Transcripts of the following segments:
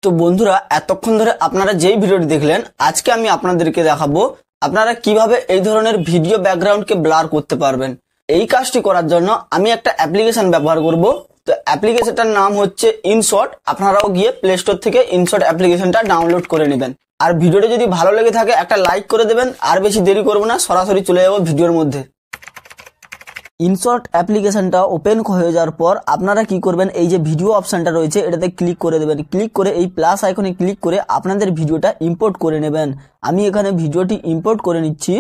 তো বন্ধুরা এতক্ষণ ধরে আপনারা যেই ভিডিওটি দেখলেন আজকে আমি আপনাদেরকে দেখাবো আপনারা কিভাবে এই ধরনের ভিডিও ব্যাকগ্রাউন্ডকে ব্লার করতে পারবেন। এই কাজটি করার জন্য আমি একটা অ্যাপ্লিকেশন ব্যবহার করব। তো অ্যাপ্লিকেশনটার নাম হচ্ছে ইনশট। আপনারাও গিয়ে প্লে স্টোর থেকে ইনশট অ্যাপ্লিকেশনটা ডাউনলোড করে নেবেন। আর ভিডিওটি যদি ভালো লেগে থাকে একটা লাইক করে দেবেন। আর বেশি দেরি করব না, সরাসরি চলে যাবো ভিডিওর মধ্যে। ইনশট অ্যাপ্লিকেশনটা ওপেন হয়ে যাওয়ার পর আপনারা কি করবেন, এই যে ভিডিও অপশনটা রয়েছে এটাতে ক্লিক করে দেবেন। ক্লিক করে এই প্লাস আইকনে ক্লিক করে আপনাদের ভিডিওটা ইম্পোর্ট করে নেবেন। আমি এখানে ভিডিওটি ইম্পোর্ট করে নিচ্ছি।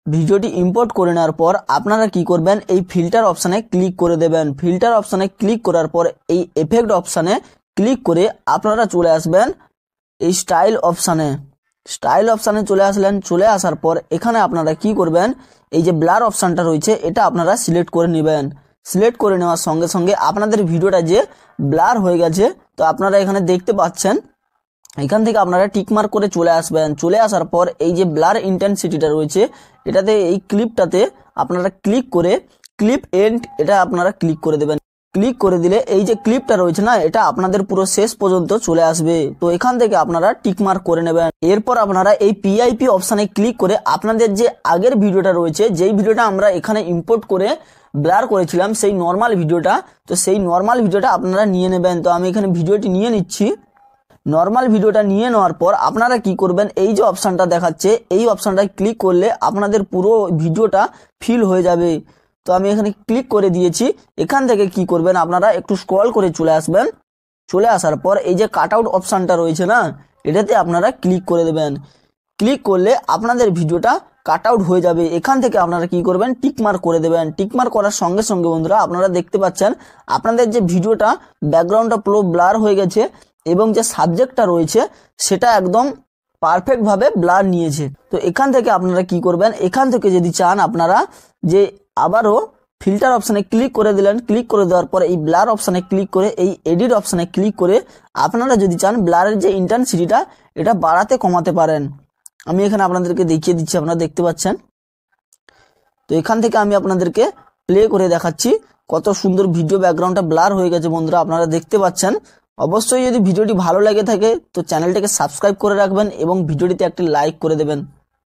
ভিডিওটি ইম্পোর্ট করে নেওয়ার পর আপনারা কি করবেন, এই ফিল্টার অপশানে ক্লিক করে দেবেন। ফিল্টার অপশানে ক্লিক করার পর এই এফেক্ট অপশানে ক্লিক করে আপনারা চলে আসবেন এই স্টাইল অপশানে। স্টাইল অপশানে চলে আসলেন। চলে আসার পর এখানে আপনারা কি করবেন, এই যে ব্লার অপশানটা রয়েছে এটা আপনারা সিলেক্ট করে নেবেন। সিলেক্ট করে নেওয়ার সঙ্গে সঙ্গে আপনাদের ভিডিওটা যে ব্লার হয়ে গেছে তো আপনারা এখানে দেখতে পাচ্ছেন। এখান থেকে আপনারা টিকমার্ক করে চলে আসবেন। চলে আসার পর এই যে ব্লার ইন্টেন্সিটিটা রয়েছে এটাতে এই ক্লিপটাতে আপনারা ক্লিক করে ক্লিপ এন্ড এটা আপনারা ক্লিক করে দেবেন। ক্লিক করে দিলে এই যে ক্লিপটা রয়েছে না এটা আপনাদের পুরো শেষ পর্যন্ত চলে আসবে। তো এখান থেকে আপনারা টিকমার্ক করে নেবেন। এরপর আপনারা এই পিআইপি অপশানে ক্লিক করে আপনাদের যে আগের ভিডিওটা রয়েছে, যেই ভিডিওটা আমরা এখানে ইম্পোর্ট করে ব্লার করেছিলাম সেই নর্মাল ভিডিওটা, তো সেই নর্মাল ভিডিওটা আপনারা নিয়ে নেবেন। তো আমি এখানে ভিডিওটি নিয়ে নিচ্ছি। নর্মাল ভিডিওটা নিয়ে নেওয়ার পর আপনারা কি করবেন, এই যে অপশানটা দেখাচ্ছে এই অপশানটায় ক্লিক করলে আপনাদের পুরো ভিডিওটা ফিল হয়ে যাবে। তো আমি এখানে ক্লিক করে দিয়েছি। এখান থেকে কি করবেন, আপনারা একটু স্ক্রল করে চলে আসবেন। চলে আসার পর এই যে কাট আউট অপশানটা রয়েছে না এটাতে আপনারা ক্লিক করে দেবেন। ক্লিক করলে আপনাদের ভিডিওটা কাট আউট হয়ে যাবে। এখান থেকে আপনারা কি করবেন, টিকমার্ক করে দেবেন। টিকমার্ক করার সঙ্গে সঙ্গে বন্ধুরা আপনারা দেখতে পাচ্ছেন আপনাদের যে ভিডিওটা ব্যাকগ্রাউন্ডটা পুরো ব্লার হয়ে গেছে এবং যে সাবজেক্টটা রয়েছে সেটা একদম পারফেক্ট ভাবে ব্লার নিয়েছে। তো এখান থেকে আপনারা কি করবেন, এখান থেকে যদি চান আপনারা যে আবারও ফিল্টার অপশানে ক্লিক করে দিলেন। ক্লিক করে দেওয়ার পরে এই ব্লার অপশানে ক্লিক করে এই এডিট অপশানে ক্লিক করে আপনারা যদি চান ব্লারের যে ইন্টেন্সিটিটা এটা বাড়াতে কমাতে পারেন। আমি এখানে আপনাদেরকে দেখিয়ে দিচ্ছি, আপনারা দেখতে পাচ্ছেন। তো এখান থেকে আমি আপনাদেরকে প্লে করে দেখাচ্ছি কত সুন্দর ভিডিও ব্যাকগ্রাউন্ডটা ব্লার হয়ে গেছে বন্ধুরা, আপনারা দেখতে পাচ্ছেন। অবশ্যই যদি ভিডিওটি ভালো লেগে থাকে তো চ্যানেলটাকে সাবস্ক্রাইব করে রাখবেন এবং ভিডিওটিতে একটি লাইক করে দেবেন।